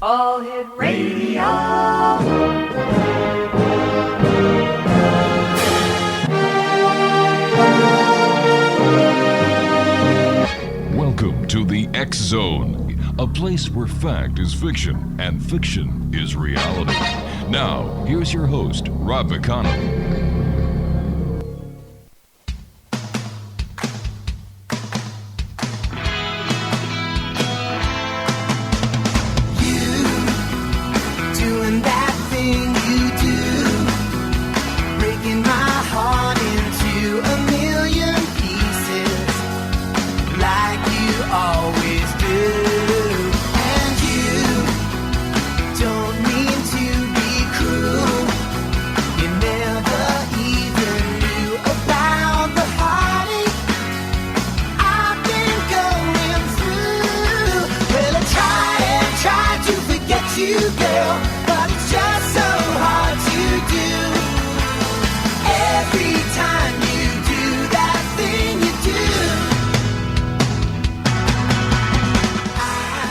All Hit Radio. Welcome to the X Zone, a place where fact is fiction and fiction is reality. Now, here's your host, Rob McConnell.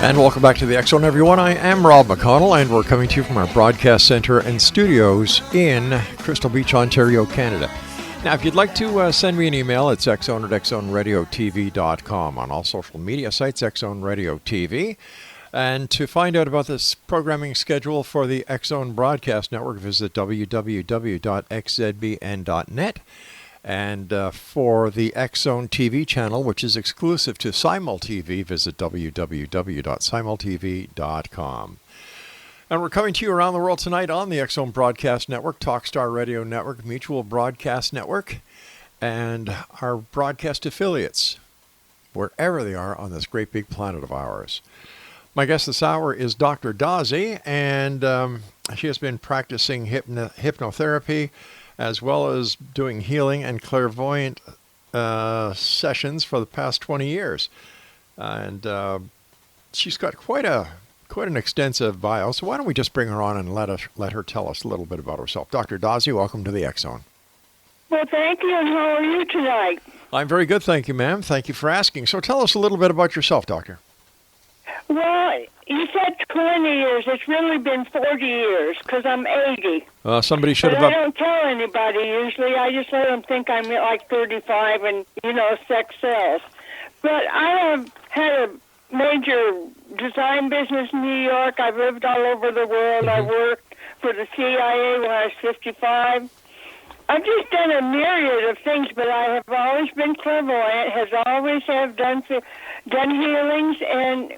And welcome back to the X Zone, everyone. I am Rob McConnell, and we're coming to you from our broadcast center and studios in Crystal Beach, Ontario, Canada. Now, if you'd like to send me an email, it's xzone at xzoneradiotv.com. On all social media sites, X Zone Radio TV. And to find out about this programming schedule for the X Zone Broadcast Network, visit www.xzbn.net. And for the X Zone TV channel, which is exclusive to SimulTV, visit www.simultv.com. And we're coming to you around the world tonight on the X Zone Broadcast Network, Talkstar Radio Network, Mutual Broadcast Network, and our broadcast affiliates, wherever they are on this great big planet of ours. My guest this hour is Dr. DAZE, and she has been practicing hypnotherapy, as well as doing healing and clairvoyant sessions for the past 20 years. And she's got quite an extensive bio, so why don't we just bring her on and let her tell us a little bit about herself. Dr. DAZE, welcome to the X Zone. Well, thank you, and how are you tonight? I'm very good, thank you, ma'am. Thank you for asking. So tell us a little bit about yourself, Doctor. Well, you said 20 years. It's really been 40 years, because I'm 80. Somebody should have... I don't tell anybody, usually. I just let them think I'm like 35 and, sex sells. But I have had a major design business in New York. I've lived all over the world. I worked for the CIA when I was 55. I've just done a myriad of things, but I have always been clairvoyant, has always have done healings, and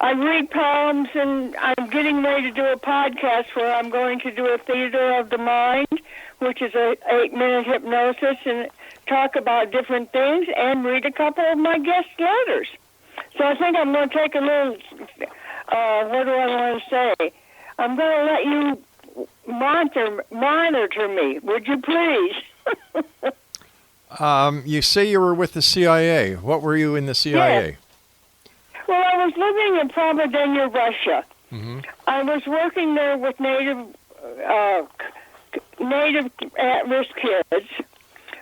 I read poems, and I'm getting ready to do a podcast where I'm going to do a theater of the mind, which is a 8-minute hypnosis, and talk about different things, and read a couple of my guest letters. So I think I'm going to take a little, what do I want to say? I'm going to let you monitor me. Would you please? You say you were with the CIA. What were you in the CIA? Yes. Well, I was living in Providenia, Russia. Mm-hmm. I was working there with native at-risk kids,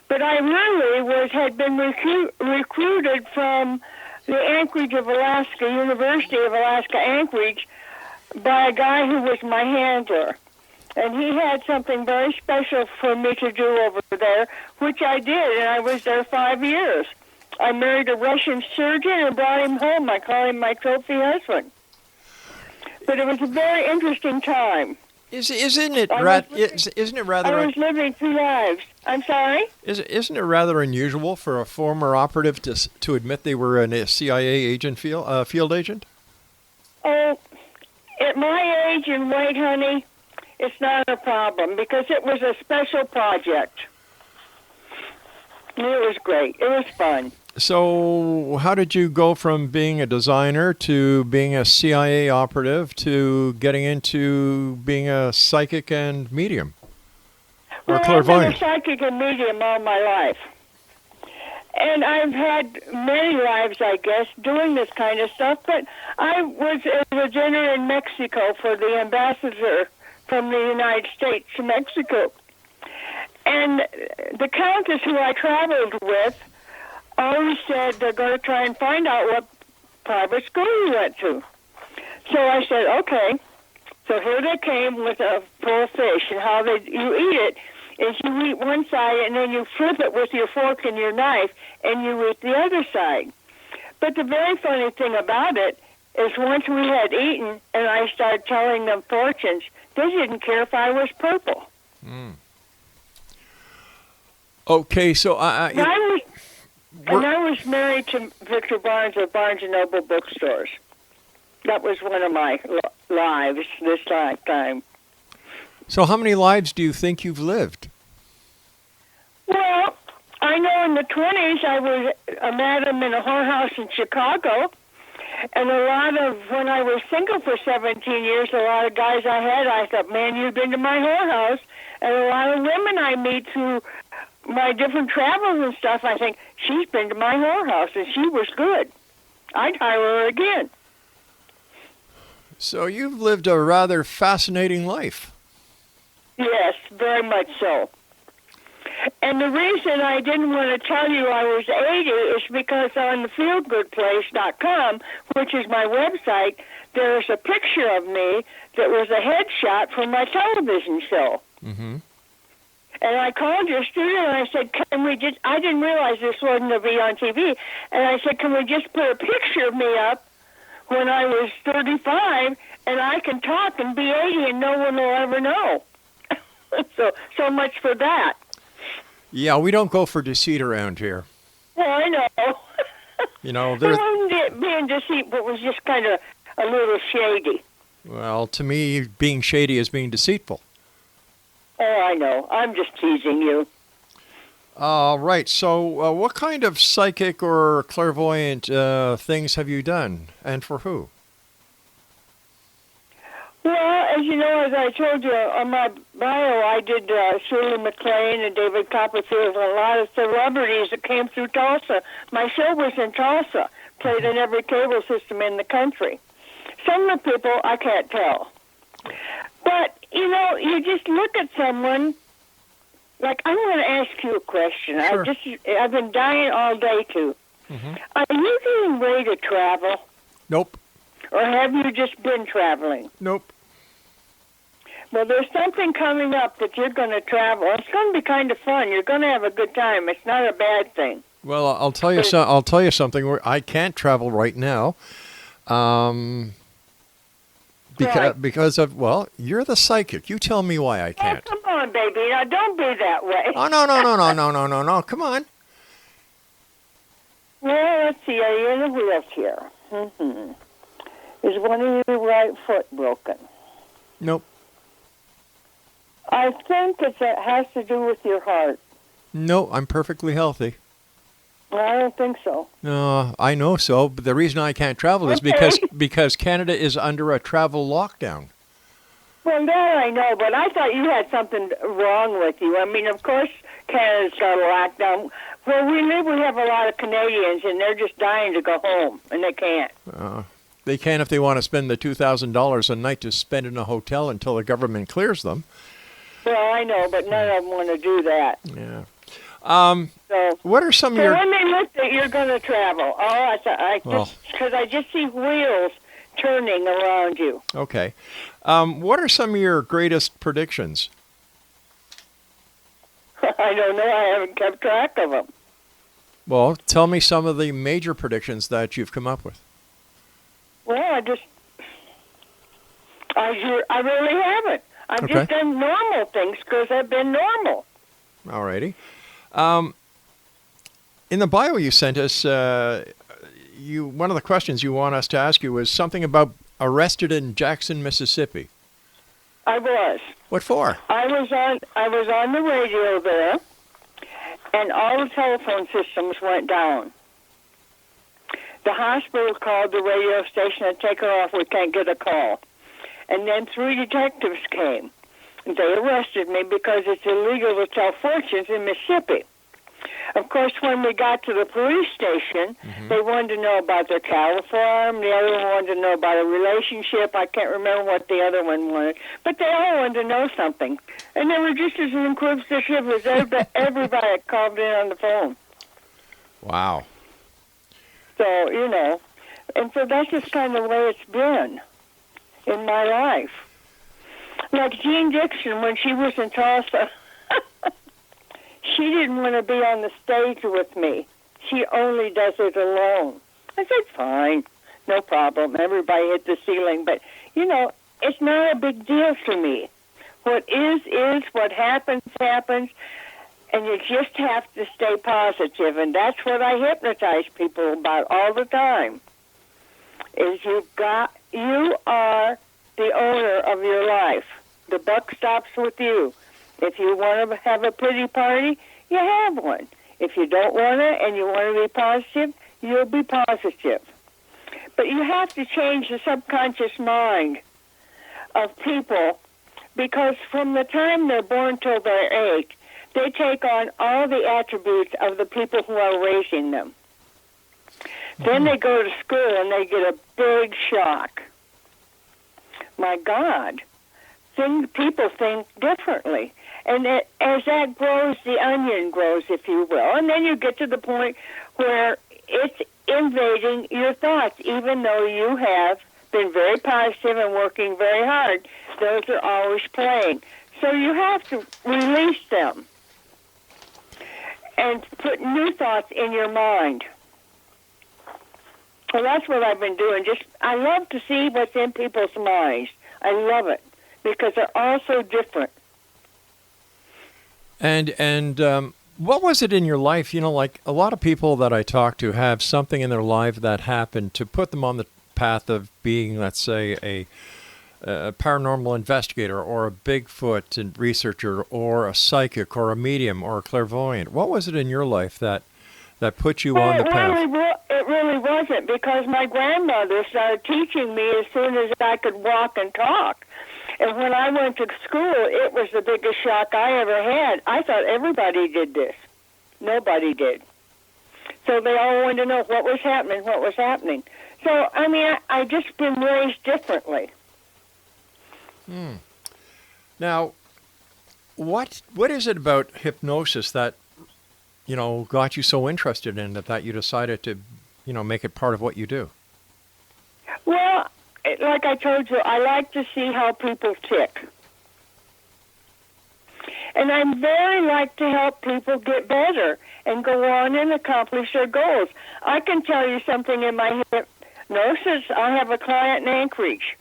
but I really had been recruited from the Anchorage of Alaska, University of Alaska Anchorage, by a guy who was my handler. And he had something very special for me to do over there, which I did, and I was there 5 years. I married a Russian surgeon and brought him home. I call him my trophy husband. But it was a very interesting time. Isn't it rather? I was living 2 lives. I'm sorry? Isn't it rather unusual for a former operative to admit they were a CIA agent, field agent? Oh, at my age and weight, honey, it's not a problem because it was a special project. It was great. It was fun. So how did you go from being a designer to being a CIA operative to getting into being a psychic and medium? Or clairvoyant? I've been a psychic and medium all my life. And I've had many lives, I guess, doing this kind of stuff, but I was a dinner in Mexico for the ambassador from the United States to Mexico. And the countess who I traveled with always said they're going to try and find out what private school you went to. So I said, okay. So here they came with a full fish, and how you eat it is you eat one side, and then you flip it with your fork and your knife, and you eat the other side. But the very funny thing about it is once we had eaten, and I started telling them fortunes, they didn't care if I was purple. Mm. Okay, so I was married to Victor Barnes of Barnes & Noble bookstores. That was one of my lives this lifetime. So how many lives do you think you've lived? Well, I know in the 20s I was a madam in a whorehouse in Chicago. And a lot of, when I was single for 17 years, a lot of guys I thought, man, you've been to my whorehouse. And a lot of women I meet through my different travels and stuff, I think, she's been to my whorehouse, and she was good. I'd hire her again. So you've lived a rather fascinating life. Yes, very much so. And the reason I didn't want to tell you I was 80 is because on the feelgoodplace.com, which is my website, there's a picture of me that was a headshot from my television show. Mm-hmm. And I called your studio and I said, can we just, I didn't realize this wasn't going to be on TV. And I said, can we just put a picture of me up when I was 35 and I can talk and be 80 and no one will ever know. So much for that. Yeah, we don't go for deceit around here. Well, I know. You know, it wasn't being deceit, but it was just kind of a little shady. Well, to me, being shady is being deceitful. Oh, I know. I'm just teasing you. Right. So what kind of psychic or clairvoyant things have you done, and for who? Well, as you know, as I told you on my bio, I did Shirley MacLaine and David Copperfield and a lot of celebrities that came through Tulsa. My show was in Tulsa, played in every cable system in the country. Some of the people I can't tell. But, you know, you just look at someone, like, I'm going to ask you a question. Sure. I've been dying all day to. Mm-hmm. Are you getting ready to travel? Nope. Or have you just been traveling? Nope. Well, there's something coming up that you're going to travel. It's going to be kind of fun. You're going to have a good time. It's not a bad thing. Well, I'll tell you I'll tell you something. Where I can't travel right now, because of, well, you're the psychic. You tell me why I can't. Oh, come on, baby. Now don't be that way. Oh no! Come on. Well, let's see. Are you in a wheelchair? Mm-hmm. Is one of your right foot broken? Nope. I think it has to do with your heart. No, I'm perfectly healthy. I don't think so. No, I know so, but the reason I can't travel is because Canada is under a travel lockdown. Well, that I know, but I thought you had something wrong with you. I mean, of course, Canada's got a lockdown. Where we live, we have a lot of Canadians, and they're just dying to go home, and they can't. They can if they want to spend the $2,000 a night to spend in a hotel until the government clears them. Well, I know, but none of them want to do that. Yeah. So, what are some of your... when they look that you're going to travel, because I just see wheels turning around you. Okay. What are some of your greatest predictions? I don't know. I haven't kept track of them. Well, tell me some of the major predictions that you've come up with. Well, I really haven't. I've just done normal things because I've been normal. All righty. In the bio you sent us, one of the questions you want us to ask you was something about arrested in Jackson, Mississippi. I was. What for? I was on the radio there, and all the telephone systems went down. The hospital called the radio station and take her off. We can't get a call. And then 3 detectives came. They arrested me because it's illegal to tell fortunes in Mississippi. Of course, when we got to the police station, they wanted to know about their cattle farm. The other one wanted to know about a relationship. I can't remember what the other one wanted. But they all wanted to know something. And they were just as inquisitive as everybody that called in on the phone. Wow. So, you know, and so that's just kind of the way it's been. in my life. Like Jean Dixon, when she was in Tulsa, she didn't want to be on the stage with me. She only does it alone. I said, fine, no problem. Everybody hit the ceiling. But, it's not a big deal to me. What is, what happens, happens, and you just have to stay positive. And that's what I hypnotize people about all the time, is you are the owner of your life. The buck stops with you. If you want to have a pretty party, you have one. If you don't want to and you want to be positive, you'll be positive. But you have to change the subconscious mind of people, because from the time they're born till they're 8, they take on all the attributes of the people who are raising them. Then they go to school and they get a big shock. My God, people think differently. And as that grows, the onion grows, if you will. And then you get to the point where it's invading your thoughts, even though you have been very positive and working very hard. Those are always playing. So you have to release them and put new thoughts in your mind. Well, that's what I've been doing. I love to see what's in people's minds. I love it because they're all so different. And what was it in your life? Like a lot of people that I talk to have something in their life that happened to put them on the path of being, let's say, a paranormal investigator or a Bigfoot researcher or a psychic or a medium or a clairvoyant. What was it in your life that put you on the path? It really wasn't, because my grandmother started teaching me as soon as I could walk and talk. And when I went to school, it was the biggest shock I ever had. I thought everybody did this. Nobody did. So they all wanted to know what was happening. So, I just been raised differently. Now, what is it about hypnosis that, got you so interested in it that you decided to, make it part of what you do? Well, like I told you, I like to see how people tick. And I very like to help people get better and go on and accomplish their goals. I can tell you something in my hypnosis. I have a client in Anchorage.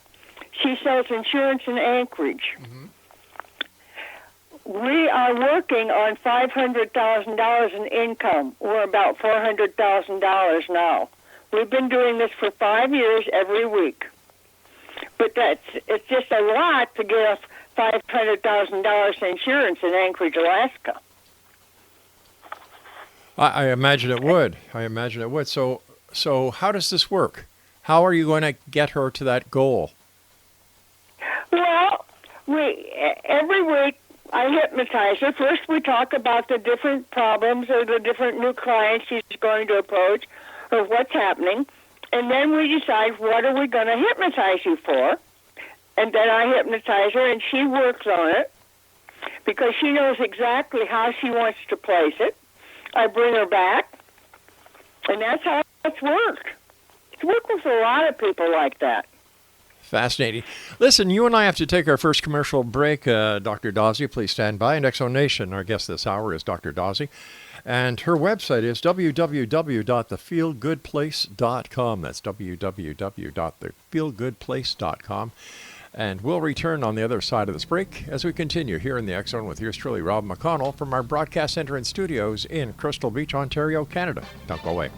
She sells insurance in Anchorage. Mm-hmm. We are working on $500,000 in income. We're about $400,000 now. We've been doing this for 5 years every week. But it's just a lot to get us $500,000 insurance in Anchorage, Alaska. I imagine it would. So how does this work? How are you going to get her to that goal? Well, every week I hypnotize her. First, we talk about the different problems or the different new clients she's going to approach or what's happening. And then we decide, what are we going to hypnotize you for? And then I hypnotize her, and she works on it because she knows exactly how she wants to place it. I bring her back, and that's how it's worked. It's worked with a lot of people like that. Fascinating. Listen, you and I have to take our first commercial break. Dr. Daze, please stand by. And Exo Nation, our guest this hour is Dr. Daze. And her website is www.thefeelgoodplace.com. That's www.thefeelgoodplace.com. And we'll return on the other side of this break as we continue here in the X Zone with yours truly, Rob McConnell, from our broadcast center and studios in Crystal Beach, Ontario, Canada. Don't go away.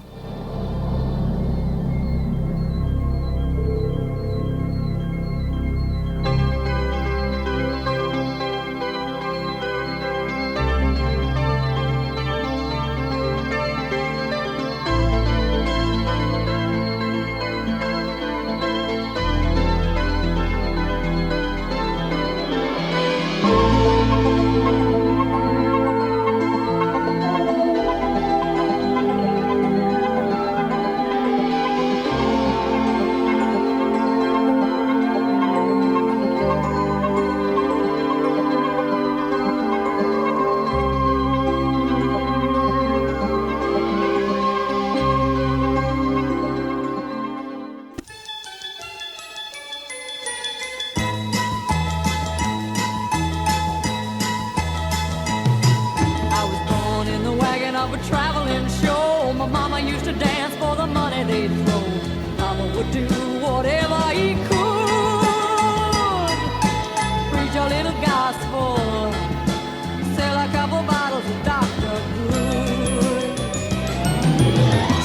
a traveling show. My mama used to dance for the money they'd throw. Papa would do whatever he could. Preach a little gospel, sell a couple bottles of Dr. Good.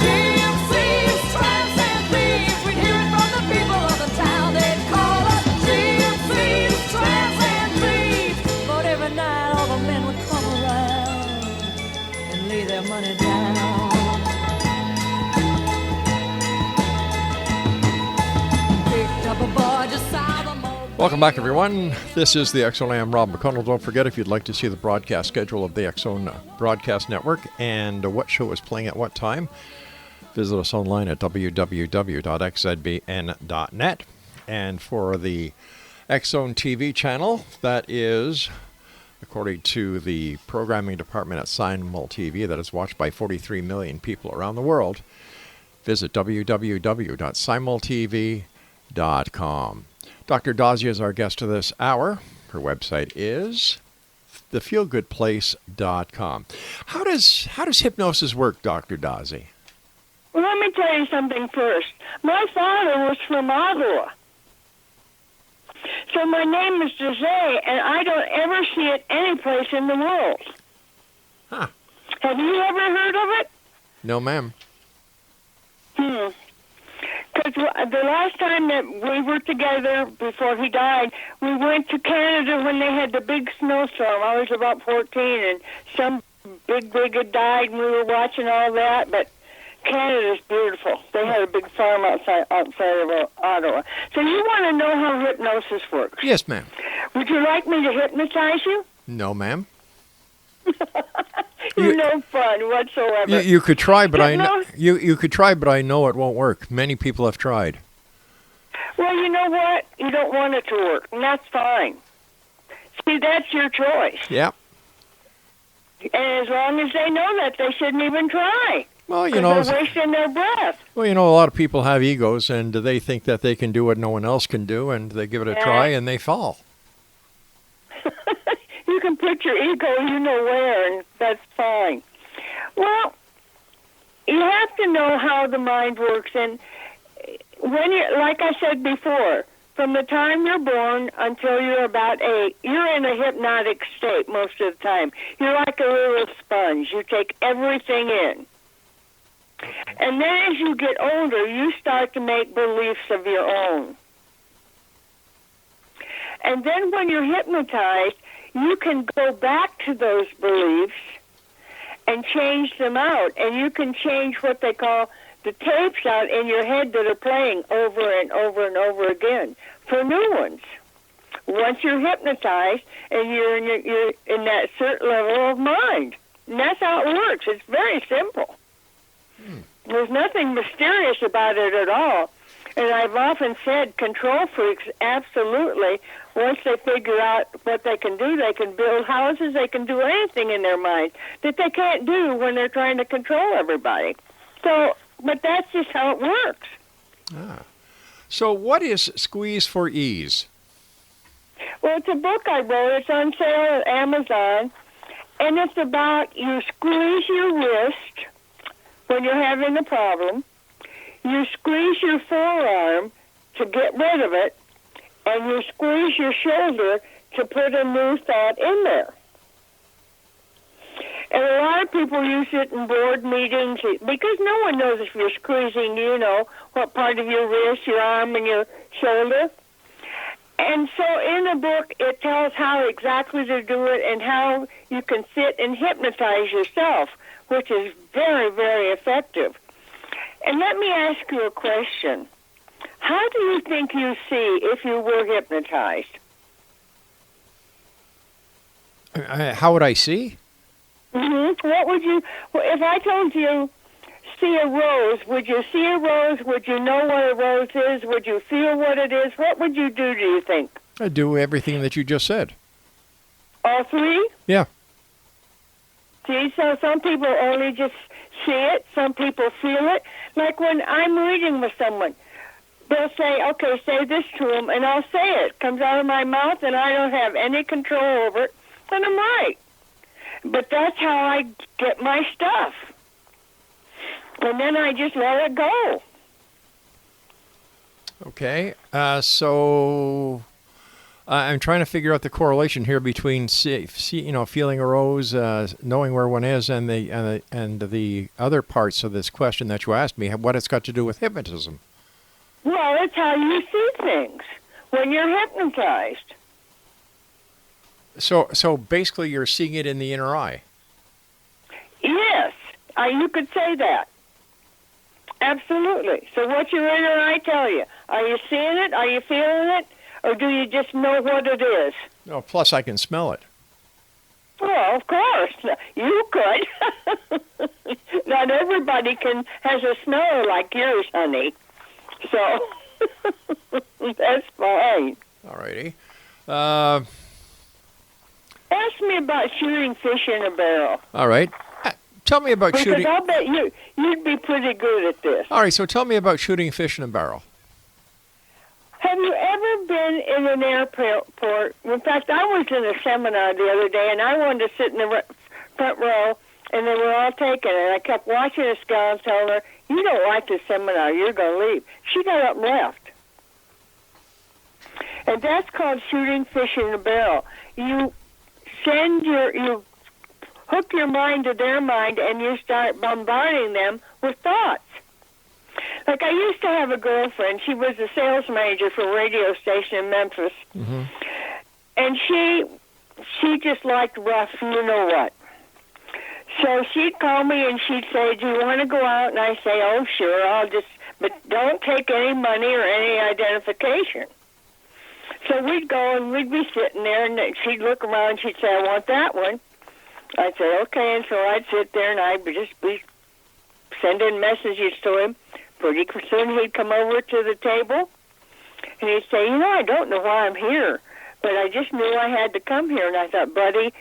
GMC's tramps and thieves, we'd hear it from the people of the town. They'd call us GMC's tramps and thieves. But every night all the men would come around and lay their money down. Picked up a boy just south of Mobile. Welcome back, everyone. This is the X Zone. I am Rob McConnell. Don't forget, if you'd like to see the broadcast schedule of the X Zone Broadcast Network and what show is playing at what time, visit us online at www.xzbn.net. And for the X Zone TV channel, that is, according to the programming department at SimulTV, that is watched by 43 million people around the world, visit www.simultv.com. Dr. Dazia is our guest of this hour. Her website is thefeelgoodplace.com. How does hypnosis work, Dr. Dazia? Well, let me tell you something first. My father was from Ottawa. So my name is DAZE, and I don't ever see it anyplace in the world. Huh. Have you ever heard of it? No, ma'am. Because the last time that we were together before he died, we went to Canada when they had the big snowstorm. I was about 14, and some big had died, and we were watching all that. But Canada's beautiful. They had a big farm outside of Ottawa. So you want to know how hypnosis works? Yes, ma'am. Would you like me to hypnotize you? No, ma'am. You're no fun whatsoever. You could try, but I know you could try, but I know it won't work. Many people have tried. Well, you know what? You don't want it to work, and that's fine. See, that's your choice. Yeah. And as long as they know that, they shouldn't even try. Well, they're wasting their breath. Well, a lot of people have egos, and they think that they can do what no one else can do, and they give it a try, and they fall. You can put your ego you know where, and that's fine. Well, you have to know how the mind works, and when you, like I said before, from the time you're born until you're about 8, you're in a hypnotic state most of the time. You're like a little sponge. You take everything in. And then as you get older, you start to make beliefs of your own. And then when you're hypnotized, you can go back to those beliefs and change them out. And you can change what they call the tapes out in your head that are playing over and over and over again for new ones. Once you're hypnotized and you're in that certain level of mind. And that's how it works. It's very simple. There's nothing mysterious about it at all. And I've often said control freaks, absolutely, once they figure out what they can do, they can build houses, they can do anything in their mind that they can't do when they're trying to control everybody. So, but that's just how it works. So what is Squeeze for Ease? Well, it's a book I wrote. It's on sale at Amazon. And it's about you squeeze your wrist when you're having a problem. You squeeze your forearm to get rid of it, and you squeeze your shoulder to put a new thought in there. And a lot of people use it in board meetings because no one knows if you're squeezing, what part of your wrist, your arm, and your shoulder. And so in the book, it tells how exactly to do it and how you can sit and hypnotize yourself, which is very, very effective. And let me ask you a question. How do you think you see if you were hypnotized? How would I see? What would you, if I told you, see a rose, would you see a rose? Would you know what a rose is? Would you feel what it is? What would you do you think? I'd do everything that you just said. All three? Yeah. See, so some people only just see it. Some people feel it. Like when I'm reading with someone, they'll say, okay, say this to them, and I'll say it. It comes out of my mouth, and I don't have any control over it, and I'm right. But that's how I get my stuff. And then I just let it go. Okay. So I'm trying to figure out the correlation here between feeling a rose, knowing where one is, and the other parts of this question that you asked me. What it's got to do with hypnotism? Well, it's how you see things when you're hypnotized. So basically, you're seeing it in the inner eye. Yes, you could say that. Absolutely. So what's your inner eye tell you? Are you seeing it? Are you feeling it? Or do you just know what it is? Oh, plus I can smell it. Well, of course. You could. Not everybody has a smell like yours, honey. So that's fine. All righty. Ask me about shooting fish in a barrel. All right. Tell me about shooting. Because I'll bet you'd be pretty good at this. All right, so tell me about shooting fish in a barrel. Have you ever been in an airport? In fact, I was in a seminar the other day, and I wanted to sit in the front row, and they were all taken. And I kept watching this gal and telling her, "You don't like this seminar. You're going to leave." She got up and left. And that's called shooting fish in a barrel. You hook your mind to their mind, and you start bombarding them with thoughts. Like I used to have a girlfriend. She was a sales manager for a radio station in Memphis. Mm-hmm. And she just liked rough, you know what. So she'd call me and she'd say, "Do you want to go out?" And I'd say, "Oh, sure, but don't take any money or any identification." So we'd go and we'd be sitting there, and she'd look around and she'd say, "I want that one." I'd say, "Okay," and so I'd sit there and I'd just be sending messages to him. Pretty soon he'd come over to the table, and he'd say, "I don't know why I'm here, but I just knew I had to come here." And I thought, "Buddy,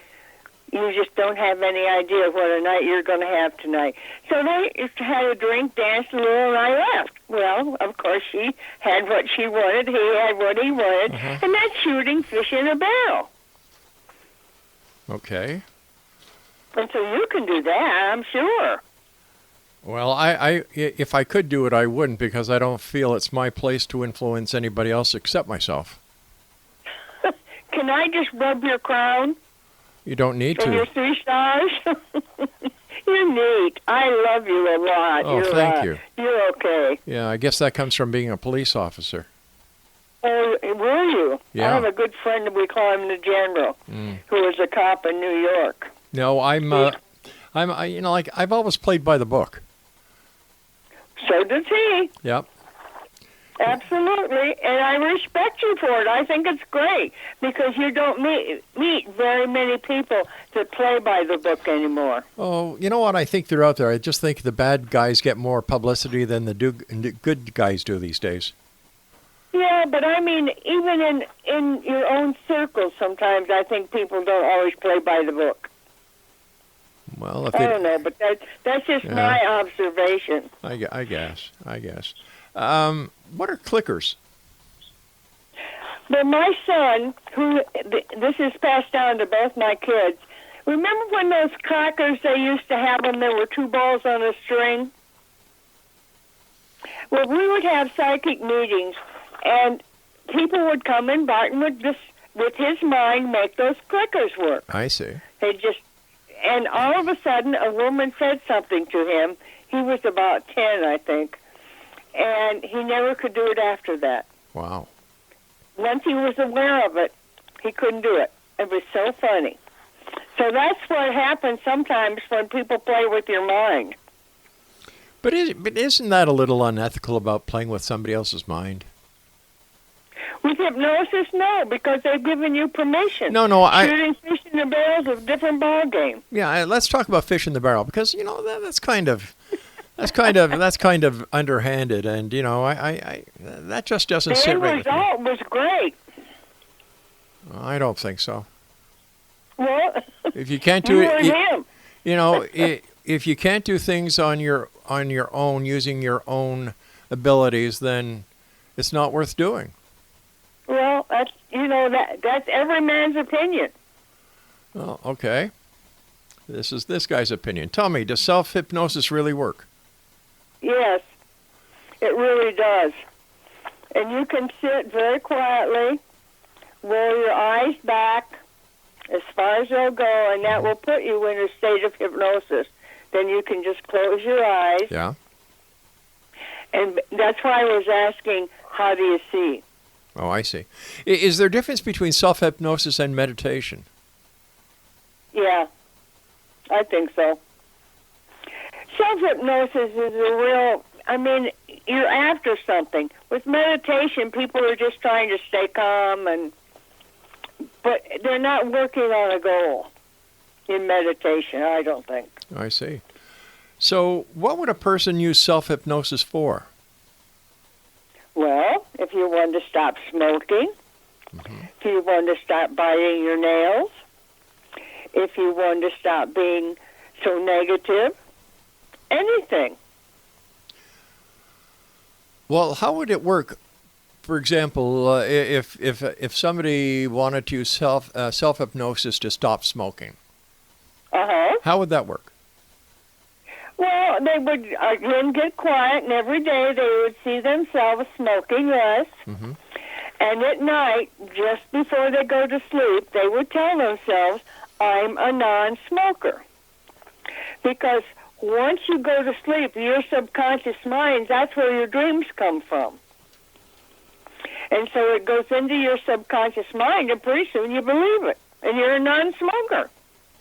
you just don't have any idea what a night you're going to have tonight." So they had a drink, danced a little, and I left. Well, of course, she had what she wanted, he had what he wanted, and that's shooting fish in a barrel. Okay. And so you can do that, I'm sure. Well, if I could do it, I wouldn't, because I don't feel it's my place to influence anybody else except myself. Can I just rub your crown? You don't need And to. your 3 stars? You're neat. I love you a lot. Oh, thank you. You're okay. Yeah, I guess that comes from being a police officer. Oh, were you? Yeah. I have a good friend, we call him the General, who was a cop in New York. No, I've always played by the book. So does he. Yep. Absolutely, and I respect you for it. I think it's great because you don't meet very many people that play by the book anymore. Oh, you know what? I think they're out there. I just think the bad guys get more publicity than the good guys do these days. Yeah, but I mean, even in your own circles, sometimes I think people don't always play by the book. Well, I don't know, but that's just my observation. I guess. What are clickers? But my son, this is passed down to both my kids. Remember when those crackers, they used to have them, there were 2 balls on a string? Well, we would have psychic meetings, and people would come in, Barton would just, with his mind, make those clickers work. I see. And all of a sudden, a woman said something to him. He was about 10, I think. And he never could do it after that. Wow. Once he was aware of it, he couldn't do it. It was so funny. So that's what happens sometimes when people play with your mind. But isn't that a little unethical about playing with somebody else's mind? With hypnosis, no, because they've given you permission. No, Shooting fish in the barrel is a different ballgame. Yeah, let's talk about fish in the barrel, because that's kind of underhanded, and I that just doesn't sit right with me. The end result was great. I don't think so. Well, if you can't do him. If you can't do things on your own using your own abilities, then it's not worth doing. Well, that's every man's opinion. Oh, okay. This is this guy's opinion. Tell me, does self-hypnosis really work? Yes, it really does. And you can sit very quietly, roll your eyes back as far as they'll go, and that will put you in a state of hypnosis. Then you can just close your eyes. Yeah. And that's why I was asking, how do you see? Oh, I see. Is there a difference between self-hypnosis and meditation? Yeah, I think so. Self-hypnosis is a real, I mean, you're after something. With meditation, people are just trying to stay calm, but they're not working on a goal in meditation, I don't think. I see. So what would a person use self-hypnosis for? Well, if you want to stop smoking, if you want to stop biting your nails, if you want to stop being so negative, anything. Well, how would it work? For example, if somebody wanted to use self-hypnosis to stop smoking, how would that work? Well, they would, again, get quiet, and every day they would see themselves smoking less. And at night, just before they go to sleep, they would tell themselves, I'm a non-smoker. Because once you go to sleep, your subconscious mind, that's where your dreams come from. And so it goes into your subconscious mind, and pretty soon you believe it, and you're a non-smoker.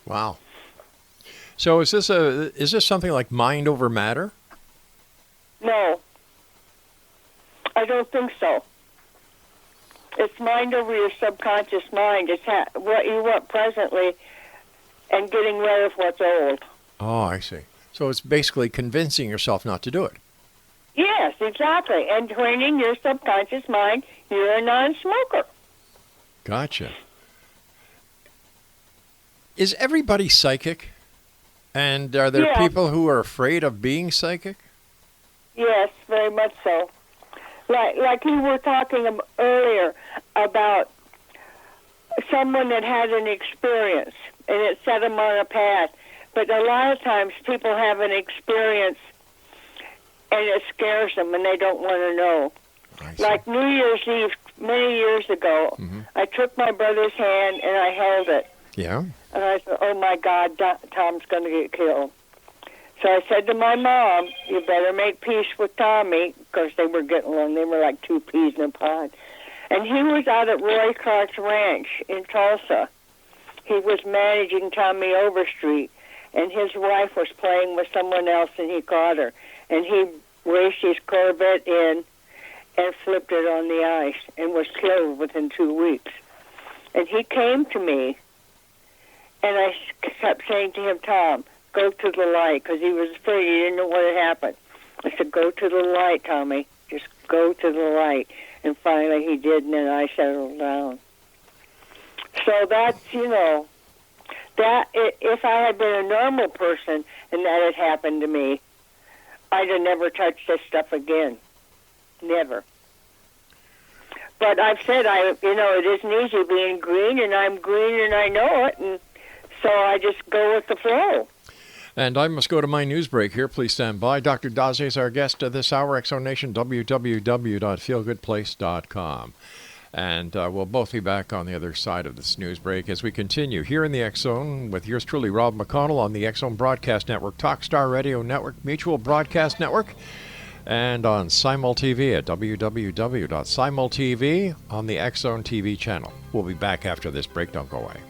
Wow. So is this something like mind over matter? No, I don't think so. It's mind over your subconscious mind. It's what you want presently and getting rid of what's old. Oh, I see. So it's basically convincing yourself not to do it. Yes, exactly. And training your subconscious mind, you're a non-smoker. Gotcha. Is everybody psychic? And are there people who are afraid of being psychic? Yes, very much so. Like you were talking earlier about someone that had an experience, and it set them on a path. But a lot of times people have an experience, and it scares them, and they don't want to know. Like New Year's Eve, many years ago, I took my brother's hand, and I held it. Yeah. And I said, oh, my God, Tom's going to get killed. So I said to my mom, you better make peace with Tommy, because they were getting along. They were like two peas in a pod. And he was out at Roy Clark's ranch in Tulsa. He was managing Tommy Overstreet, and his wife was playing with someone else, and he caught her. And he raced his Corvette in and flipped it on the ice and was killed within 2 weeks. And he came to me, and I kept saying to him, Tom, go to the light, because he was afraid. He didn't know what had happened. I said, go to the light, Tommy. Just go to the light. And finally he did, and then I settled down. So that's, that if I had been a normal person and that had happened to me, I'd have never touched this stuff again. Never. But I've said, it isn't easy being green, and I'm green and I know it, and so I just go with the flow. And I must go to my news break here. Please stand by. Dr. DAZE is our guest this hour. X Zone Nation, www.feelgoodplace.com. And we'll both be back on the other side of this news break as we continue here in the X Zone with yours truly, Rob McConnell, on the X Zone Broadcast Network, Talkstar Radio Network, Mutual Broadcast Network, and on Simul TV at www.simultv on the X Zone TV channel. We'll be back after this break. Don't go away.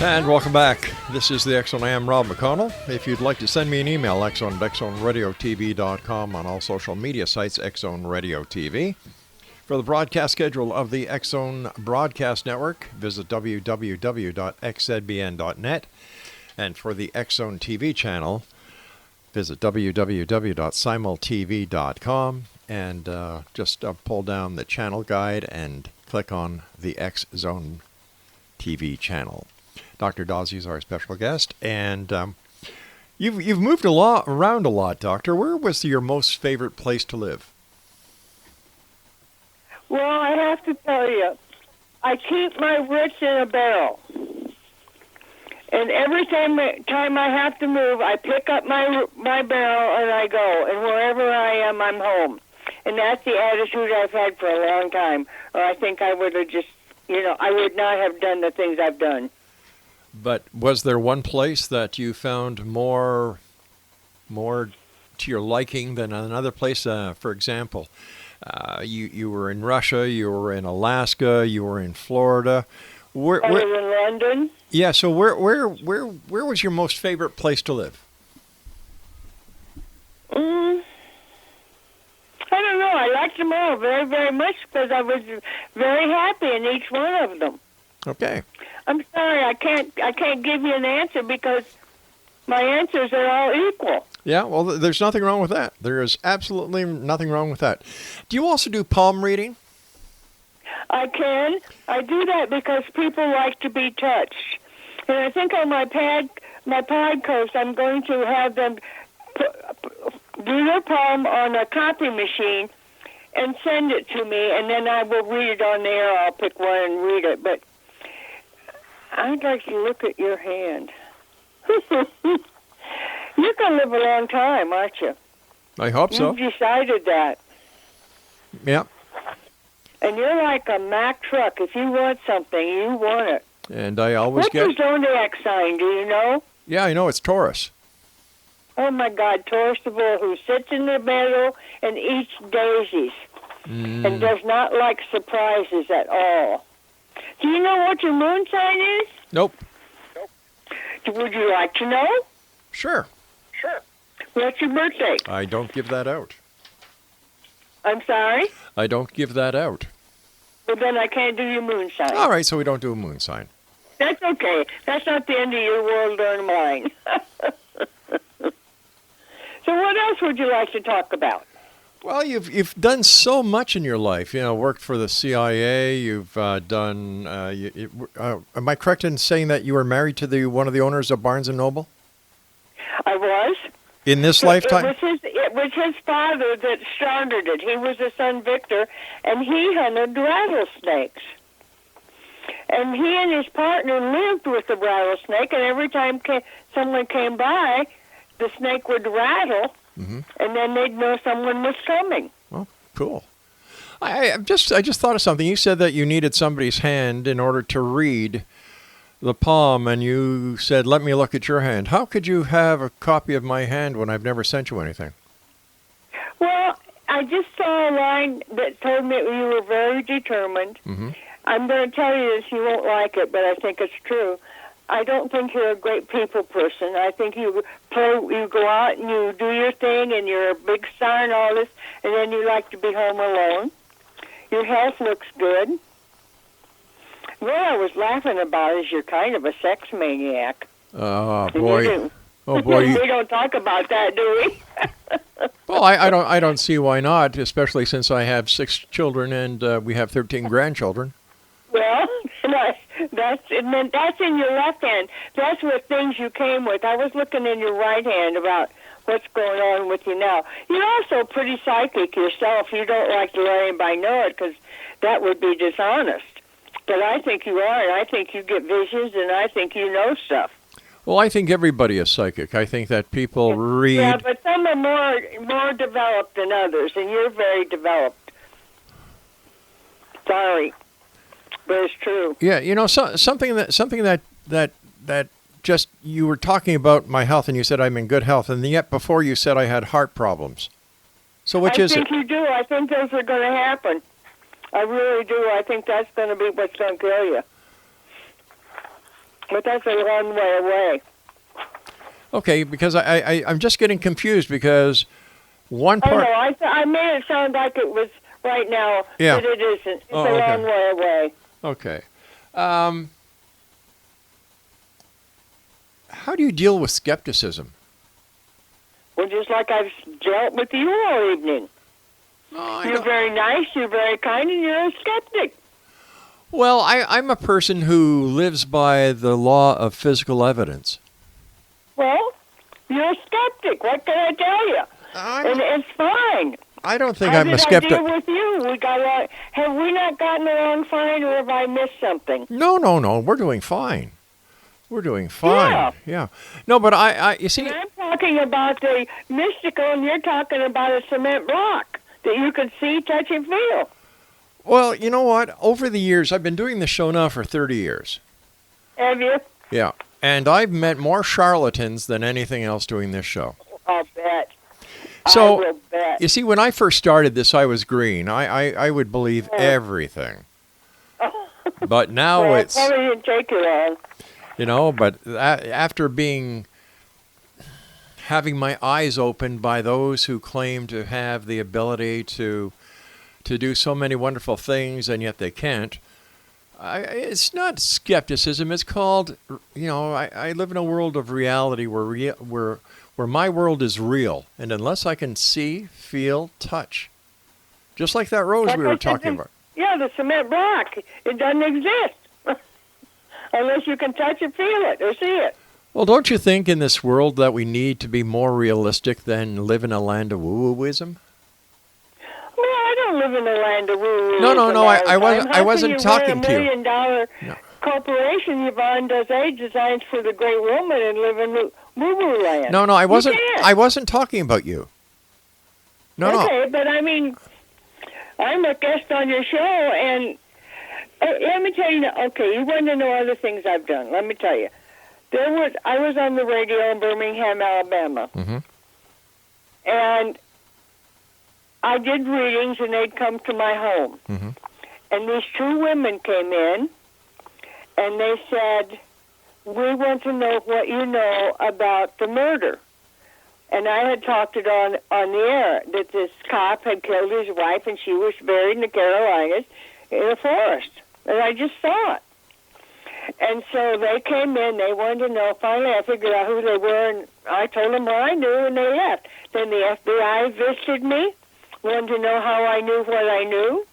And welcome back. This is the X Zone. I am Rob McConnell. If you'd like to send me an email, xzone at xzoneradiotv.com, on all social media sites, X Zone Radio TV. For the broadcast schedule of the X Zone Broadcast Network, visit www.xzbn.net. And for the X Zone TV channel, visit www.simultv.com and just pull down the channel guide and click on the X Zone TV channel. Dr. Dawsey is our special guest, and you've moved around a lot, Doctor. Where was your most favorite place to live? Well, I have to tell you, I keep my wits in a barrel. And every time I have to move, I pick up my barrel and I go. And wherever I am, I'm home. And that's the attitude I've had for a long time. Or I think I would have just, I would not have done the things I've done. But was there one place that you found more to your liking than another place? For example, you were in Russia, you were in Alaska, you were in Florida. I was in London. Yeah. So where was your most favorite place to live? I don't know. I liked them all very, very much because I was very happy in each one of them. Okay. I'm sorry, I can't give you an answer because my answers are all equal. Yeah, well, there's nothing wrong with that. There is absolutely nothing wrong with that. Do you also do palm reading? I can. I do that because people like to be touched. And I think on my podcast, I'm going to have them do their palm on a copy machine and send it to me, and then I will read it on there. I'll pick one and read it. But I'd like to look at your hand. You're going to live a long time, aren't you? I hope so. You've decided that. Yeah. And you're like a Mack truck. If you want something, you want it. And I always What's your zodiac sign, do you know? Yeah, I know. It's Taurus. Oh, my God, Taurus the bull who sits in the meadow and eats daisies and does not like surprises at all. Do you know what your moon sign is? Nope. Would you like to know? Sure. What's your birthday? I don't give that out. I'm sorry? I don't give that out. Well, then I can't do your moon sign. All right, so we don't do a moon sign. That's okay. That's not the end of your world or mine. So what else would you like to talk about? Well, you've done so much in your life. Worked for the CIA. You've done. Am I correct in saying that you were married to one of the owners of Barnes and Noble? I was. In this lifetime? It was his father that started it. He was his son Victor, and he hunted rattlesnakes. And he and his partner lived with the rattlesnake, and every time someone came by, the snake would rattle, and then they'd know someone was coming. Well, cool. I just thought of something. You said that you needed somebody's hand in order to read the palm, and you said, let me look at your hand. How could you have a copy of my hand when I've never sent you anything? Well, I just saw a line that told me you were very determined. I'm going to tell you this, you won't like it, but I think it's true. I don't think you're a great people person. I think you go out and you do your thing, and you're a big star and all this, and then you like to be home alone. Your health looks good. What I was laughing about is you're kind of a sex maniac. Oh, boy. Oh, boy. We don't talk about that, do we? Well, I don't see why not, especially since I have 6 children and we have 13 grandchildren. Well, that's in your left hand. That's what things you came with. I was looking in your right hand about what's going on with you now. You're also pretty psychic yourself. You don't like to let anybody know it because that would be dishonest. But I think you are, and I think you get visions, and I think you know stuff. Well, I think everybody is psychic. I think that people read... Yeah, but some are more developed than others, and you're very developed. Sorry, but it's true. Yeah, something that just you were talking about my health, and you said I'm in good health, and yet before you said I had heart problems. So which is it? I think you do. I think those are going to happen. I really do. I think that's going to be what's going to kill you. But that's a long way away. Okay, because I'm just getting confused because one Oh, part... no, I made it sound like it was right now, Yeah. but it isn't. It's Oh, a okay. long way away. Okay. How do you deal with skepticism? Well, just like I've dealt with you all evening. Oh, You're very nice, you're very kind, and you're a skeptic. Well, I'm a person who lives by the law of physical evidence. Well, you're a skeptic. What can I tell you? And it's fine. I don't think How I'm a did skeptic. I deal with you? Have we not gotten along fine, or have I missed something? No. We're doing fine. We're doing fine. Yeah. No, but you see... And I'm talking about the mystical, and you're talking about a cement block that you can see, touch, and feel. Well, you know what? Over the years, I've been doing this show now for 30 years. Have you? Yeah. And I've met more charlatans than anything else doing this show. I'll bet. So, I will bet. you see, when I first started this, I was green. I would believe everything. But now Well, it's, it probably didn't take you long. but after having my eyes opened by those who claim to have the ability to do so many wonderful things, and yet they can't, it's not skepticism. It's called, I live in a world of reality where my world is real. And unless I can see, feel, touch, just like that rose we were talking about. Yeah, the cement block. It doesn't exist unless you can touch and feel it or see it. Well, don't you think in this world that we need to be more realistic than live in a land of woo-wooism? Well, I don't live in a land of woo-woo. No, I wasn't talking to you. $1 million corporation, Yvonne DAZE designs for the great woman and live in woo-woo land. No, I wasn't. You can't. I wasn't talking about you. No. Okay, but I mean, I'm a guest on your show, and let me tell you. Okay, you want to know other things I've done. Let me tell you. I was on the radio in Birmingham, Alabama, and I did readings, and they'd come to my home. And these two women came in, and they said, "We want to know what you know about the murder." And I had talked it on the air that this cop had killed his wife, and she was buried in the Carolinas in a forest. And I just saw it. And so they came in, they wanted to know. Finally, I figured out who they were, and I told them what I knew, and they left. Then the FBI visited me, wanted to know how I knew what I knew.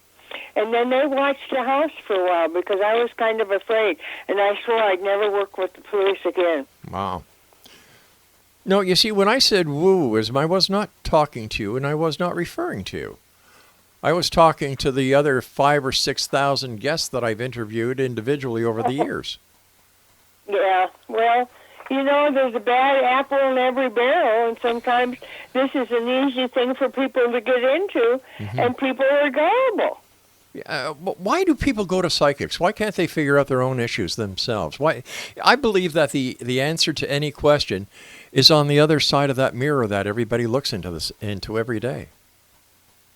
And then they watched the house for a while because I was kind of afraid. And I swore I'd never work with the police again. Wow. No, you see, when I said woo-wooism, I was not talking to you, and I was not referring to you. I was talking to the other 5,000 or 6,000 guests that I've interviewed individually over the years. Yeah, well, there's a bad apple in every barrel, and sometimes this is an easy thing for people to get into, and people are gullible. Why do people go to psychics? Why can't they figure out their own issues themselves? Why? I believe that the answer to any question is on the other side of that mirror that everybody looks into every day.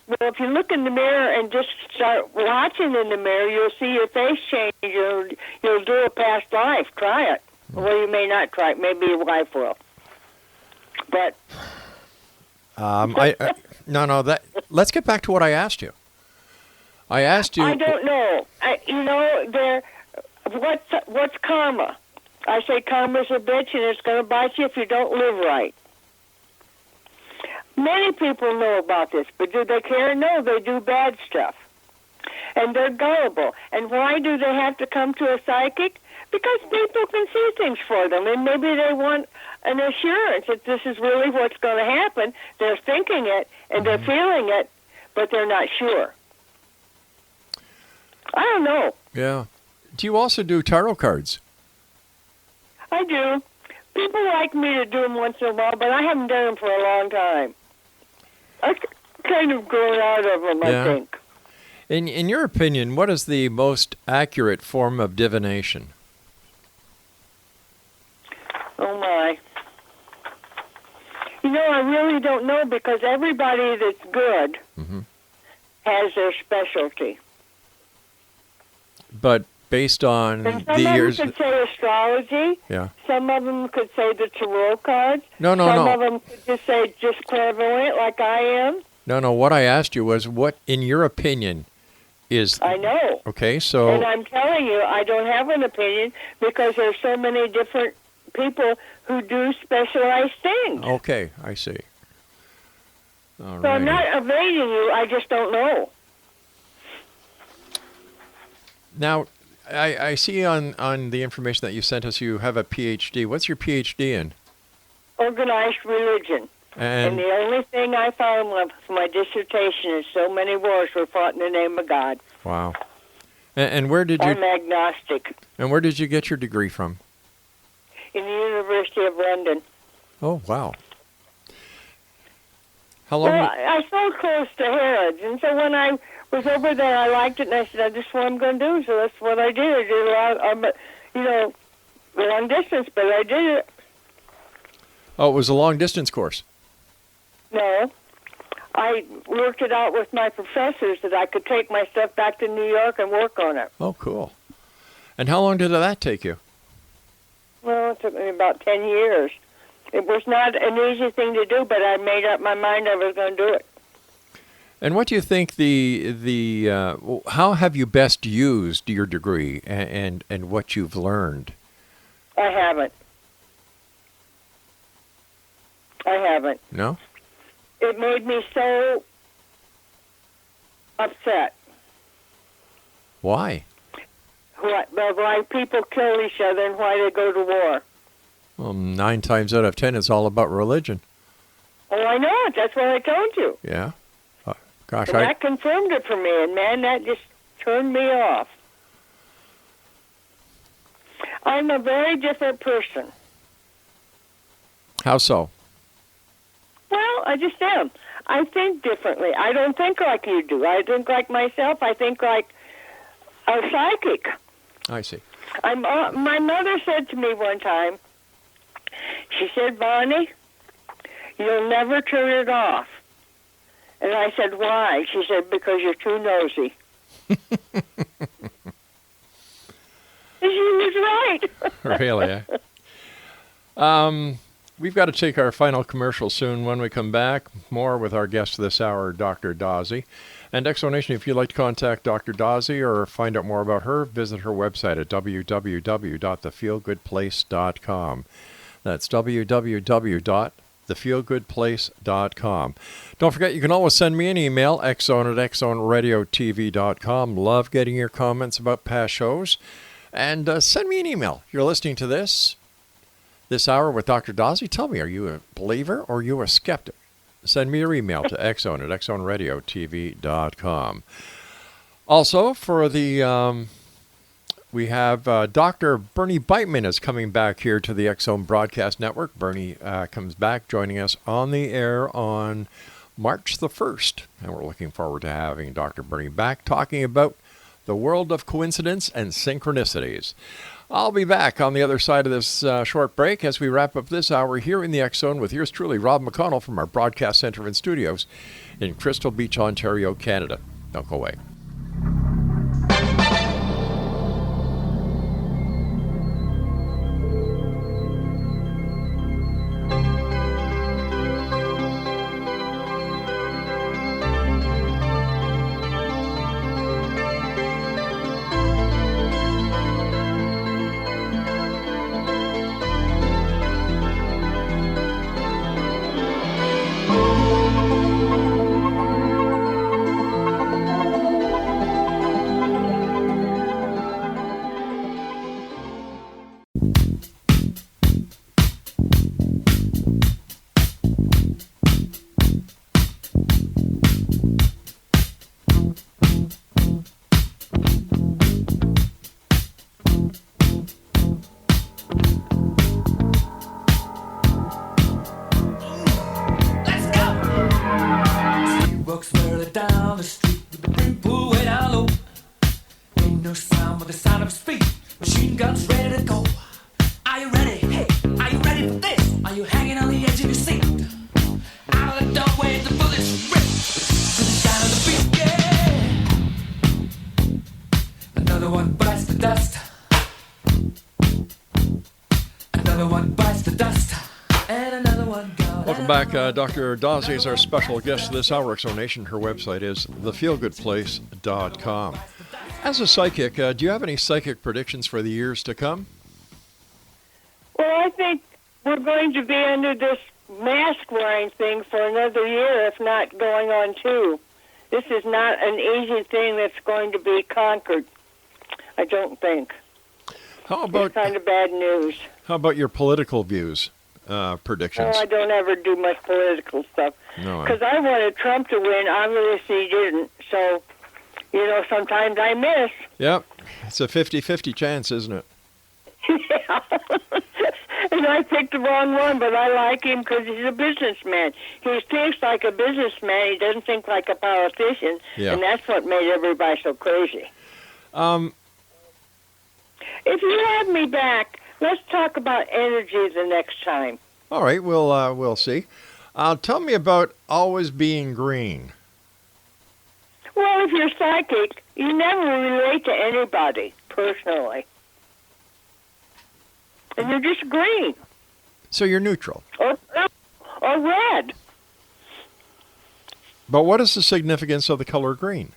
Well, if you look in the mirror and just start watching in the mirror, you'll see your face change. You'll do a past life. Try it. Well, you may not try it. Maybe your wife will. But let's get back to what I asked you. I asked you. I don't know. What's karma? I say karma's a bitch, and it's going to bite you if you don't live right. Many people know about this, but do they care? No, they do bad stuff. And they're gullible. And why do they have to come to a psychic? Because people can see things for them, and maybe they want an assurance that this is really what's going to happen. They're thinking it, and they're feeling it, but they're not sure. I don't know. Yeah. Do you also do tarot cards? I do. People like me to do them once in a while, but I haven't done them for a long time. I've kind of grown out of them, I think. In your opinion, what is the most accurate form of divination? Oh, my. I really don't know, because everybody that's good has their specialty. But based on And the some of years. them could say astrology. Yeah. Some of them could say the tarot cards. No. Some of them could just say just clairvoyant, like I am. No. What I asked you was, what, in your opinion, is. I know. Okay, so. And I'm telling you, I don't have an opinion because there's so many different people who do specialized things. Okay, I see. All So I'm right. not evading you. I just don't know. Now, I see on the information that you sent us, you have a PhD. What's your PhD in? Organized religion. And And the only thing I found for my dissertation is so many wars were fought in the name of God. wow. And where did I'm you agnostic. get your degree from? In the University of London. Oh, wow. How long? Well, I so close to Herod's, and so when I was over there, I liked it, and I said, "This is what I'm going to do." So that's what I did. I did a lot, long distance, but I did it. Oh, it was a long distance course. No, I worked it out with my professors that I could take my stuff back to New York and work on it. Oh, cool. And how long did that take you? Well, it took me about 10 years. It was not an easy thing to do, but I made up my mind I was going to do it. And what do you think how have you best used your degree and what you've learned? I haven't. No? It made me so upset. Why? Why people kill each other and why they go to war. Well, 9 times out of 10, it's all about religion. Oh, I know it. That's what I told you. Yeah. Gosh, And that confirmed it for me, and man, that just turned me off. I'm a very different person. How so? Well, I just am. I think differently. I don't think like you do. I think like myself. I think like a psychic. I see. My mother said to me one time, she said, "Bonnie, you'll never turn it off." And I said, "Why?" She said, "Because you're too nosy." And she was right. Really? We've got to take our final commercial soon. When we come back, more with our guest this hour, Dr. DAZE. And Exonation, if you'd like to contact Dr. DAZE or find out more about her, visit her website at www.thefeelgoodplace.com. That's www.thefeelgoodplace.com. Don't forget, you can always send me an email, xzone@xzoneradiotv.com. Love getting your comments about past shows. And send me an email. You're listening to this hour with Dr. DAZE. Tell me, are you a believer or are you a skeptic? Send me your email to xzone@xzoneradiotv.com. Also, for the... we have Dr. Bernie Beitman is coming back here to the X Zone Broadcast Network. Bernie comes back joining us on the air on March the 1st. And we're looking forward to having Dr. Bernie back talking about the world of coincidence and synchronicities. I'll be back on the other side of this short break as we wrap up this hour here in the X Zone with yours truly, Rob McConnell from our broadcast center and studios in Crystal Beach, Ontario, Canada. Don't go away. another one bites the dust, and another one goes. Welcome back. Dr. DAZE is our special guest this hour. Exonation. Her website is thefeelgoodplace.com. As a psychic, do you have any psychic predictions for the years to come? Well, I think we're going to be under this mask-wearing thing for another year, if not going on two. This is not an easy thing that's going to be conquered, I don't think. How about It's kind of bad news. How about your political views, predictions? Oh, I don't ever do much political stuff. No, Because I wanted Trump to win. Obviously, he didn't. So, sometimes I miss. Yep. It's a 50-50 chance, isn't it? Yeah. And I picked the wrong one, but I like him because he's a businessman. He thinks like a businessman. He doesn't think like a politician. Yeah. And that's what made everybody so crazy. If you have me back, let's talk about energy the next time. All right, we'll see. Tell me about always being green. Well, if you're psychic, you never relate to anybody personally. And you're just green. So you're neutral. Or red. But what is the significance of the color green?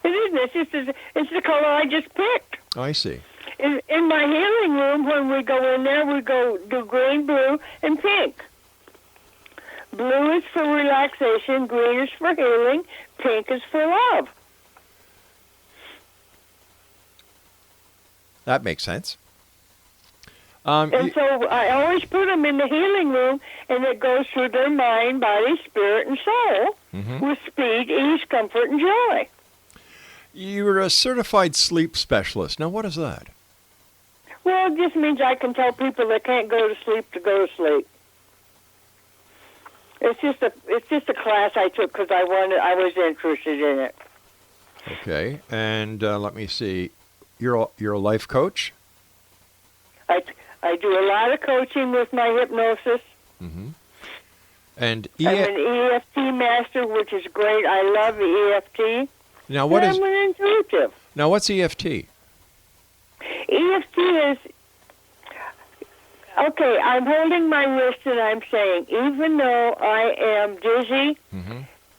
It isn't. It's the color I just picked. I see. In my healing room, when we go in there, we go do green, blue, and pink. Blue is for relaxation, green is for healing, pink is for love. That makes sense. And so I always put them in the healing room, and it goes through their mind, body, spirit, and soul with speed, ease, comfort, and joy. You're a certified sleep specialist. Now, what is that? Well, it just means I can tell people that can't go to sleep to go to sleep. It's just a class I took because I was interested in it. Okay, and let me see. You're a life coach. I do a lot of coaching with my hypnosis. Mm-hmm. And I'm an EFT master, which is great. I love the EFT. Now, what is? I'm an intuitive. Now, what's EFT? EFT is, okay, I'm holding my wrist and I'm saying, even though I am dizzy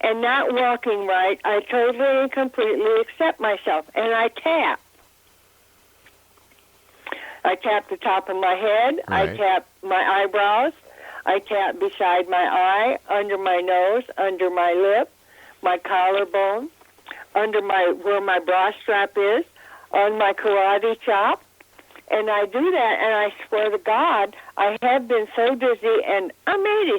and not walking right, I totally and completely accept myself. And I tap. I tap the top of my head. Right. I tap my eyebrows. I tap beside my eye, under my nose, under my lip, my collarbone, under where my bra strap is, on my karate chop. And I do that, and I swear to God, I have been so dizzy, and I'm 80,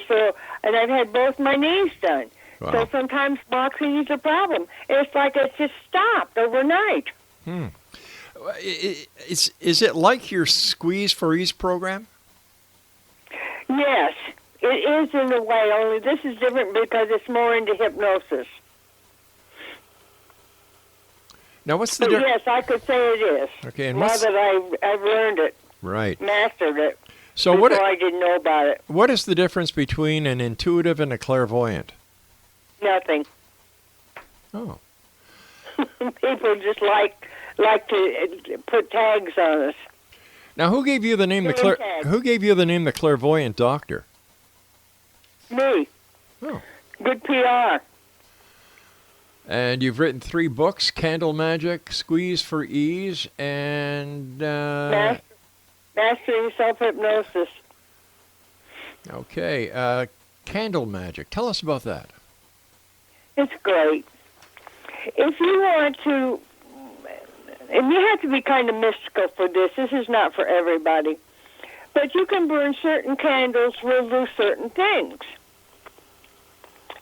and I've had both my knees done. Wow. So sometimes boxing is a problem. It's like it's just stopped overnight. Is it like your Squeeze for Ease program? Yes, it is in a way, only this is different because it's more into hypnosis. Now, what's the But difference? yes, I could say it is. Okay, and now what's that I've learned it, right? mastered it, So before I didn't know about it. what is the difference between an intuitive and a clairvoyant? Nothing. Oh, People just like to put tags on us. now who gave you the name Who gave you the name the clairvoyant doctor? Me. Oh, Good PR. and you've written 3 books: Candle Magic, Squeeze for Ease, and Mastering self-hypnosis. okay, Candle Magic. Tell us about that. It's great. If you want to, and you have to be kind of mystical for this. This is not for everybody. But you can burn certain candles will do certain things.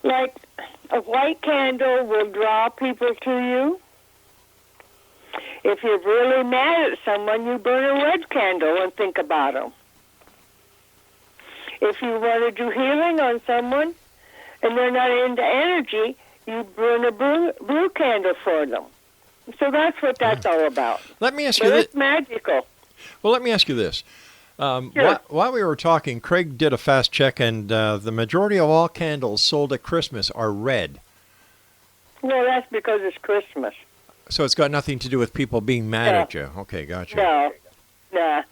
Like a white candle will draw people to you. If you're really mad at someone, you burn a red candle and think about them. If you want to do healing on someone and they're not into energy, you burn a blue candle for them. So that's what that's all about. Let me ask you But this. it's magical. Well, let me ask you this. Sure. While we were talking, Craig did a fast check, and the majority of all candles sold at Christmas are red. Well, that's because it's Christmas. So it's got nothing to do with people being mad at you. Okay, gotcha. No. Nah.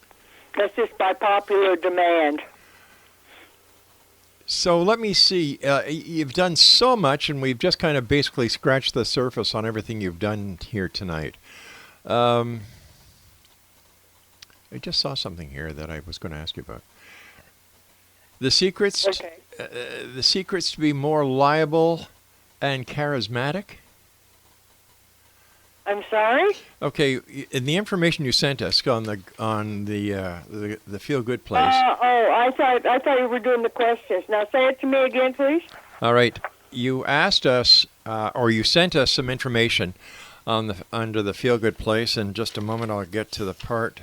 That's just by popular demand. So let me see. You've done so much, and we've just kind of basically scratched the surface on everything you've done here tonight. I just saw something here that I was going to ask you about. The secrets, Okay. The secrets to be more liable and charismatic. I'm sorry? Okay, in the information you sent us on the Feel Good place. I thought you were doing the questions. Now say it to me again, please. All right, you asked us, or you sent us some information on under the Feel Good place. In just a moment, I'll get to the part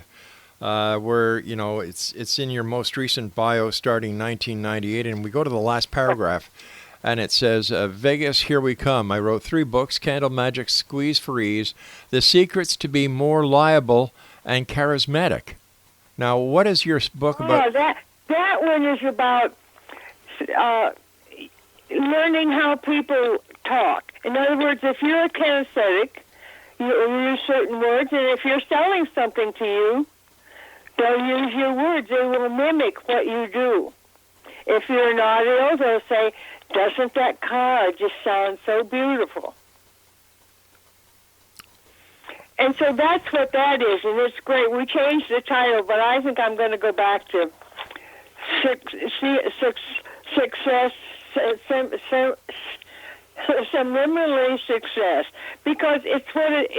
where it's in your most recent bio, starting 1998, and we go to the last paragraph. And it says, Vegas, here we come. I wrote 3 books, Candle Magic, Squeeze for Ease, The Secrets to be More Liable and Charismatic. Now, what is your book about? That one is about learning how people talk. In other words, if you're a kinesthetic, you use certain words, and if you're selling something to you, they'll use your words. They will mimic what you do. If you're an audio, they'll say, doesn't that car just sound so beautiful? And so that's what that is, and it's great. We changed the title, but I think I'm going to go back to success, subliminally success, because it's what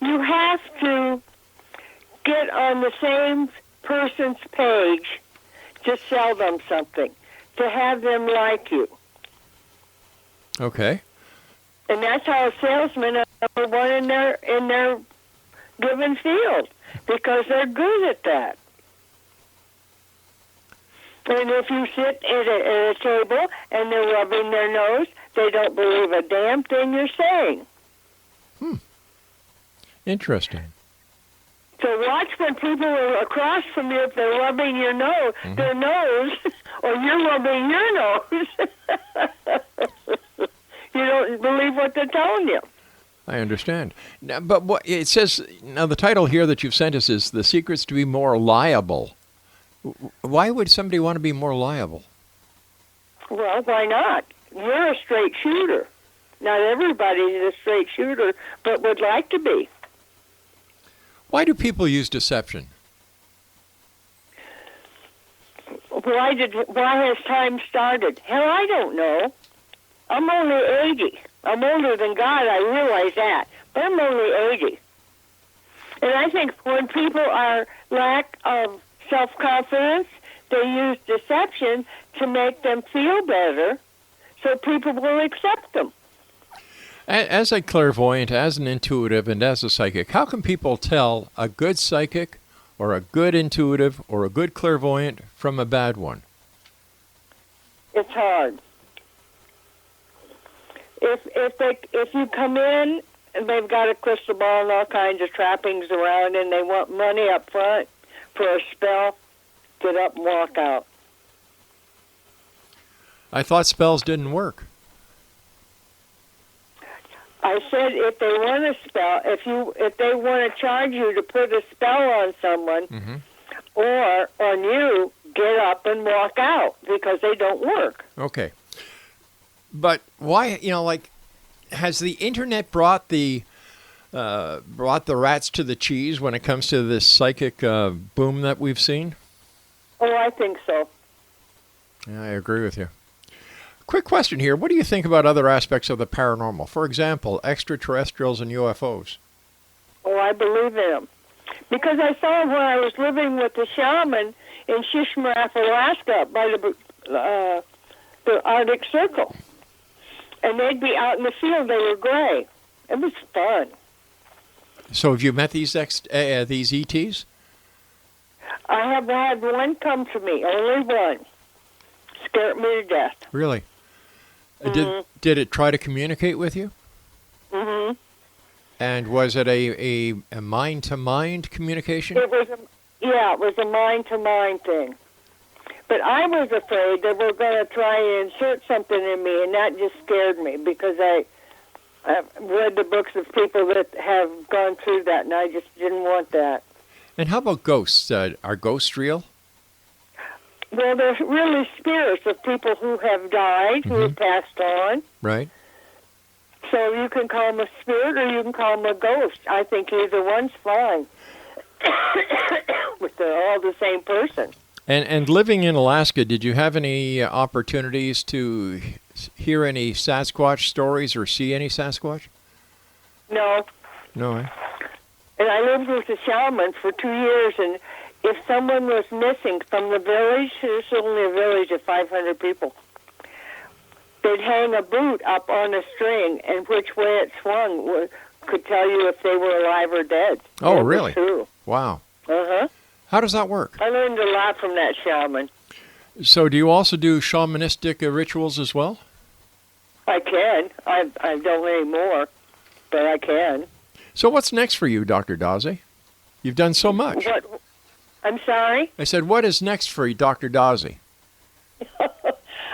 you have to get on the same person's page to sell them something, to have them like you. Okay. And that's how salesmen are number one in their given field, because they're good at that. And if you sit at a table and they're rubbing their nose, they don't believe a damn thing you're saying. Interesting. So watch when people are across from you, if they're rubbing your nose, their nose, or you're rubbing your nose. You don't believe what they're telling you. I understand. Now, but what it says now, the title here that you've sent us is "The Secrets to be More Liable." Why would somebody want to be more liable? Well, why not? You're a straight shooter. Not everybody's a straight shooter, but would like to be. Why do people use deception? Why has time started? Hell, I don't know. I'm only 80. I'm older than God, I realize that. But I'm only 80. And I think when people are lack of self-confidence, they use deception to make them feel better so people will accept them. As a clairvoyant, as an intuitive, and as a psychic, how can people tell a good psychic or a good intuitive or a good clairvoyant from a bad one? It's hard. If you come in and they've got a crystal ball and all kinds of trappings around and they want money up front for a spell, get up and walk out. I thought spells didn't work. I said if they want a spell, if they want to charge you to put a spell on someone or on you, get up and walk out because they don't work. Okay. But why, has the internet brought the rats to the cheese when it comes to this psychic boom that we've seen? Oh, I think so. Yeah, I agree with you. Quick question here. What do you think about other aspects of the paranormal? For example, extraterrestrials and UFOs. Oh, I believe in them. Because I saw when I was living with the shaman in Shishmaref, Alaska, by the Arctic Circle. And they'd be out in the field. They were gray. It was fun. So have you met these ETs? I have had one come to me, only one. Scared me to death. Really? Did it try to communicate with you? Mm-hmm. And was it a mind-to-mind communication? It was a mind-to-mind thing. But I was afraid that we're going to try and insert something in me, and that just scared me because I've read the books of people that have gone through that, and I just didn't want that. And how about ghosts? Are ghosts real? Well, they're really spirits of people who have died, who have passed on. Right. So you can call them a spirit or you can call them a ghost. I think either one's fine. But they're all the same person. And living in Alaska, did you have any opportunities to hear any Sasquatch stories or see any Sasquatch? No. No, eh? And I lived with a shaman for 2 years, and if someone was missing from the village, there's only a village of 500 people, they'd hang a boot up on a string, and which way it swung could tell you if they were alive or dead. Oh, It was really? true. Wow. Uh-huh. How does that work? I learned a lot from that shaman. So do you also do shamanistic rituals as well? I can. I don't anymore, but I can. So what's next for you, Dr. Daze? You've done so much. What? I'm sorry? I said, what is next for you, Dr. Daze?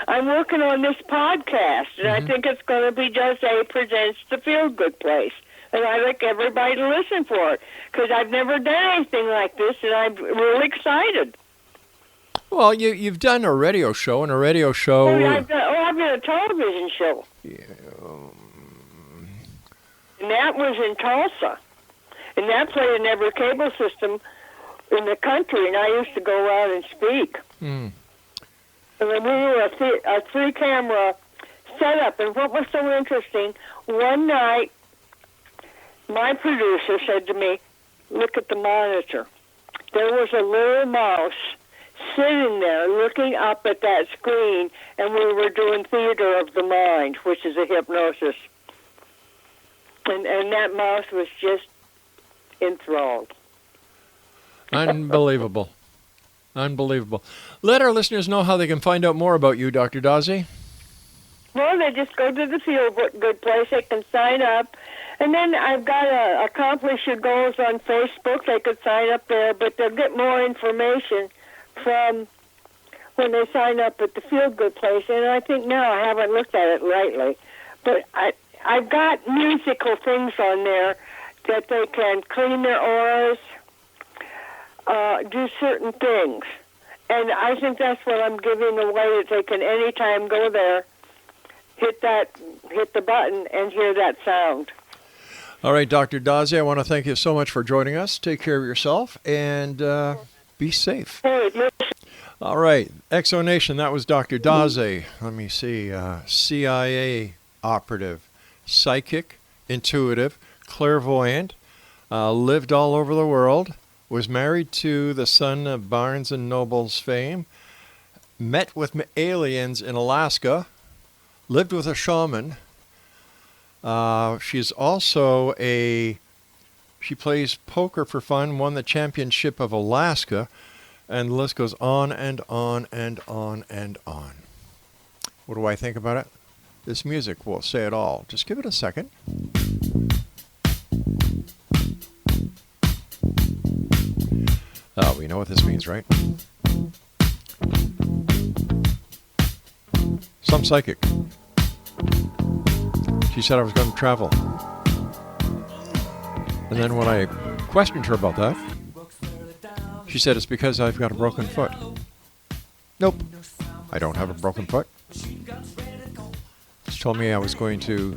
I'm working on this podcast, and I think it's going to be DAZE Presents the Feel Good Place. And I'd like everybody to listen for it, because I've never done anything like this, and I'm really excited. Well, you've done a radio show, and a radio show... I've done a television show. And that was in Tulsa. And that played in every cable system in the country, and I used to go around and speak. And then we were a three-camera setup, and what was so interesting, one night, my producer said to me, look at the monitor. There was a little mouse sitting there looking up at that screen, and we were doing theater of the mind, which is a hypnosis. And that mouse was just enthralled. Unbelievable. Unbelievable. Let our listeners know how they can find out more about you, Dr. Daze. Well, they just go to the Feel Good Place. They can sign up. And then I've got to Accomplish Your Goals on Facebook. They could sign up there, but they'll get more information from when they sign up at the Feel Good Place. And I think now, I haven't looked at it lately, but I've got musical things on there that they can clean their auras, do certain things. And I think that's what I'm giving away, that they can anytime go there, hit the button, and hear that sound. All right, Dr. Daze, I want to thank you so much for joining us. Take care of yourself, and be safe. All right, Exonation, that was Dr. Daze. Let me see, CIA operative, psychic, intuitive, clairvoyant, lived all over the world, was married to the son of Barnes & Noble's fame, met with aliens in Alaska, lived with a shaman. She's also she plays poker for fun, won the championship of Alaska, and the list goes on and on and on and on. What do I think about it? This music will say it all. Just give it a second. Oh, we know what this means, right? Some psychic. She said I was going to travel. And then when I questioned her about that, she said it's because I've got a broken foot. Nope, I don't have a broken foot. She told me I was going to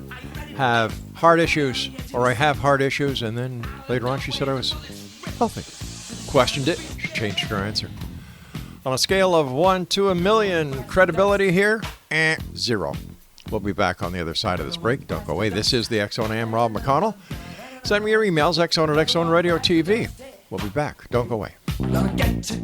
have heart issues, or I have heart issues, and then later on she said I was healthy. Questioned it, she changed her answer. On a scale of 1 to a million, credibility here, 0. We'll be back on the other side of this break. Don't go away. This is the X-Zone. I am Rob McConnell. Send me your emails, X-Zone at X-Zone Radio TV. We'll be back. Don't go away. Gonna get to